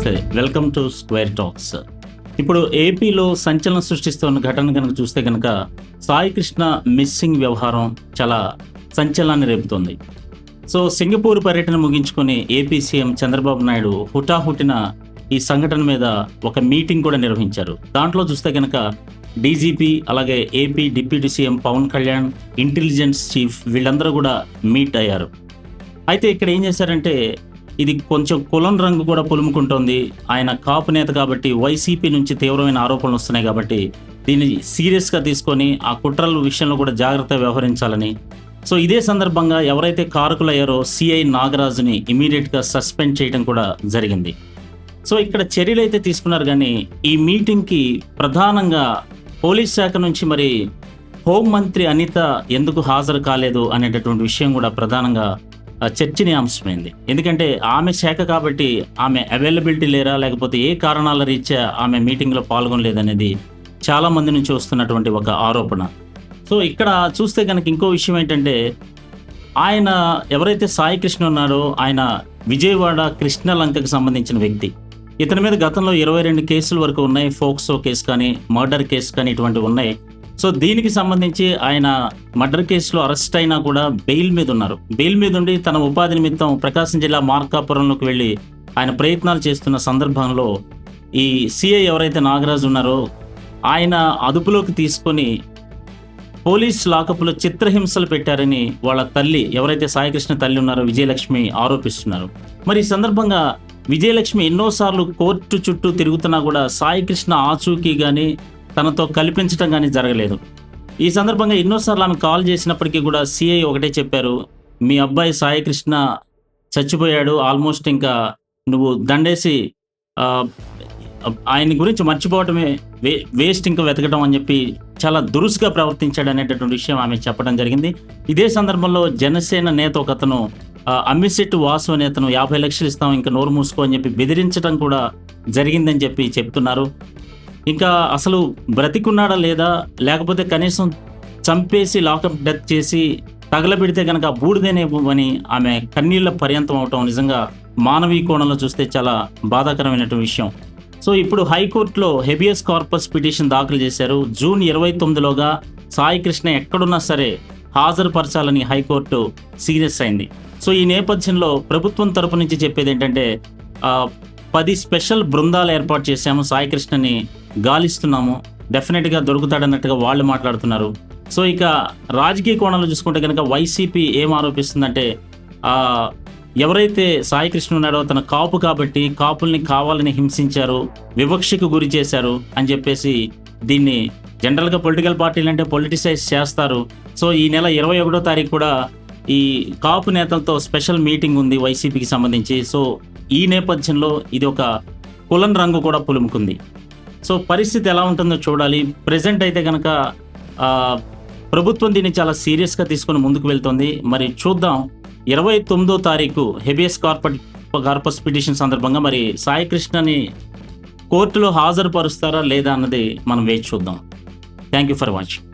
నమస్తే, welcome to square talks. ఇప్పుడు ఏపీలో సంచలనం సృష్టిస్తున్న ఘటన కనుక చూస్తే కనుక సాయి కృష్ణ మిస్సింగ్ వ్యవహారం చాలా సంచలనాన్ని రేపుతోంది. సో సింగపూర్ పర్యటన ముగించుకొని ఏపీ సీఎం చంద్రబాబు నాయుడు హుటాహుటిన ఈ సంఘటన మీద ఒక మీటింగ్ కూడా నిర్వహించారు. దాంట్లో చూస్తే కనుక డీజీపీ, అలాగే AP deputy CM Pawan Kalyan, intelligence chief వీళ్ళందరూ కూడా మీట్ అయ్యారు. అయితే ఇక్కడ ఏం చేశారంటే ఇది కొంచెం కులం రంగు కూడా పులుముకుంటోంది. ఆయన కాపు నేత కాబట్టి వైసీపీ నుంచి తీవ్రమైన ఆరోపణలు వస్తున్నాయి కాబట్టి దీన్ని సీరియస్గా తీసుకొని ఆ కుట్రల విషయంలో కూడా జాగ్రత్తగా వ్యవహరించాలని, సో ఇదే సందర్భంగా ఎవరైతే కారకులయ్యారో సిఐ నాగరాజుని ఇమీడియట్గా సస్పెండ్ చేయడం కూడా జరిగింది. సో ఇక్కడ చర్యలు అయితే తీసుకున్నారు, కానీ ఈ మీటింగ్కి ప్రధానంగా పోలీస్ శాఖ నుంచి మరి హోంమంత్రి అనిత ఎందుకు హాజరు కాలేదు అనేటటువంటి విషయం కూడా ప్రధానంగా చర్చనీయాంశమైంది. ఎందుకంటే ఆమె శాఖ కాబట్టి ఆమె అవైలబిలిటీ లేరా, లేకపోతే ఏ కారణాల రీత్యా ఆమె మీటింగ్లో పాల్గొనలేదనేది చాలామంది నుంచి వస్తున్నటువంటి ఒక ఆరోపణ. సో ఇక్కడ చూస్తే కనుక ఇంకో విషయం ఏంటంటే, ఆయన ఎవరైతే సాయి కృష్ణ ఉన్నారో ఆయన విజయవాడ కృష్ణలంకకు సంబంధించిన వ్యక్తి. ఇతని మీద గతంలో 22 కేసుల వరకు ఉన్నాయి. ఫోక్సో కేసు కానీ, మర్డర్ కేసు కానీ ఇటువంటివి ఉన్నాయి. సో దీనికి సంబంధించి ఆయన మర్డర్ కేసులో అరెస్ట్ అయినా కూడా బెయిల్ మీద ఉన్నారు. బెయిల్ మీద ఉండి తన ఉపాధి నిమిత్తం ప్రకాశం జిల్లా మార్కాపురంలోకి వెళ్ళి ఆయన ప్రయత్నాలు చేస్తున్న సందర్భంలో ఈ సిఐ ఎవరైతే నాగరాజు ఉన్నారో ఆయన అదుపులోకి తీసుకొని పోలీస్ లాకప్లో చిత్రహింసలు పెట్టారని వాళ్ళ తల్లి, ఎవరైతే సాయికృష్ణ తల్లి ఉన్నారో విజయలక్ష్మి ఆరోపిస్తున్నారు. మరి ఈ సందర్భంగా విజయలక్ష్మి ఎన్నోసార్లు కోర్టు చుట్టూ తిరుగుతున్నా కూడా సాయికృష్ణ ఆచూకీ కానీ తనతో కల్పించడం కానీ జరగలేదు. ఈ సందర్భంగా ఎన్నోసార్లు ఆమె కాల్ చేసినప్పటికీ కూడా సిఐ ఒకటే చెప్పారు, మీ అబ్బాయి సాయి కృష్ణ చచ్చిపోయాడు, ఆల్మోస్ట్ ఇంకా నువ్వు దండేసి ఆయన గురించి మర్చిపోవటమే వేస్ట్, ఇంకా వెతకడం అని చెప్పి చాలా దురుసుగా ప్రవర్తించాడు అనేటటువంటి విషయం ఆమె చెప్పడం జరిగింది. ఇదే సందర్భంలో జనసేన నేత ఒక అతను అమ్మిశెట్టి వాసు అనే అతను 50 లక్షలు ఇస్తాం, ఇంకా నోరు మూసుకో అని చెప్పి బెదిరించడం కూడా జరిగిందని చెప్పి చెప్తున్నారు. ఇంకా అసలు బ్రతికున్నాడా లేదా, లేకపోతే కనీసం చంపేసి లాకప్ డెత్ చేసి తగలబెడితే కనుక బూడిదేనేమని ఆమె కన్నీళ్ల పర్యంతం అవటం నిజంగా మానవీయ కోణంలో చూస్తే చాలా బాధాకరమైనటువంటి విషయం. సో ఇప్పుడు హైకోర్టులో హెబియస్ కార్పస్ పిటిషన్ దాఖలు చేశారు. జూన్ 29లోగా సాయి కృష్ణ ఎక్కడున్నా సరే హాజరుపరచాలని హైకోర్టు సీరియస్ అయింది. సో ఈ నేపథ్యంలో ప్రభుత్వం తరపు నుంచి చెప్పేది ఏంటంటే 10 స్పెషల్ బృందాలు ఏర్పాటు చేశాము, సాయి కృష్ణని గాలిస్తున్నాము, డెఫినెట్గా దొరుకుతాడన్నట్టుగా వాళ్ళు మాట్లాడుతున్నారు. సో ఇక రాజకీయ కోణంలో చూసుకుంటే కనుక వైసీపీ ఏం ఆరోపిస్తుందంటే ఎవరైతే సాయి కృష్ణ ఉన్నాడో తన కాపు కాబట్టి కాపుల్ని కావాలని హింసించారు, వివక్షకు గురి చేశారు అని చెప్పేసి దీన్ని జనరల్గా పొలిటికల్ పార్టీలు అంటే పొలిటిసైజ్ చేస్తారు. సో ఈ నెల 21వ తారీఖు కూడా ఈ కాపు నేతలతో స్పెషల్ మీటింగ్ ఉంది వైసీపీకి సంబంధించి. సో ఈ నేపథ్యంలో ఇది ఒక కులం రంగు కూడా పులుముకుంది. సో పరిస్థితి ఎలా ఉంటుందో చూడాలి. ప్రెజెంట్ అయితే కనుక ప్రభుత్వం దీన్ని చాలా సీరియస్గా తీసుకొని ముందుకు వెళ్తుంది. మరి చూద్దాం 29వ తారీఖు హెబియస్ కార్పస్ పిటిషన్ సందర్భంగా మరి సాయి కృష్ణని కోర్టులో హాజరుపరుస్తారా లేదా అన్నది మనం వేచి చూద్దాం. Thank you for watching.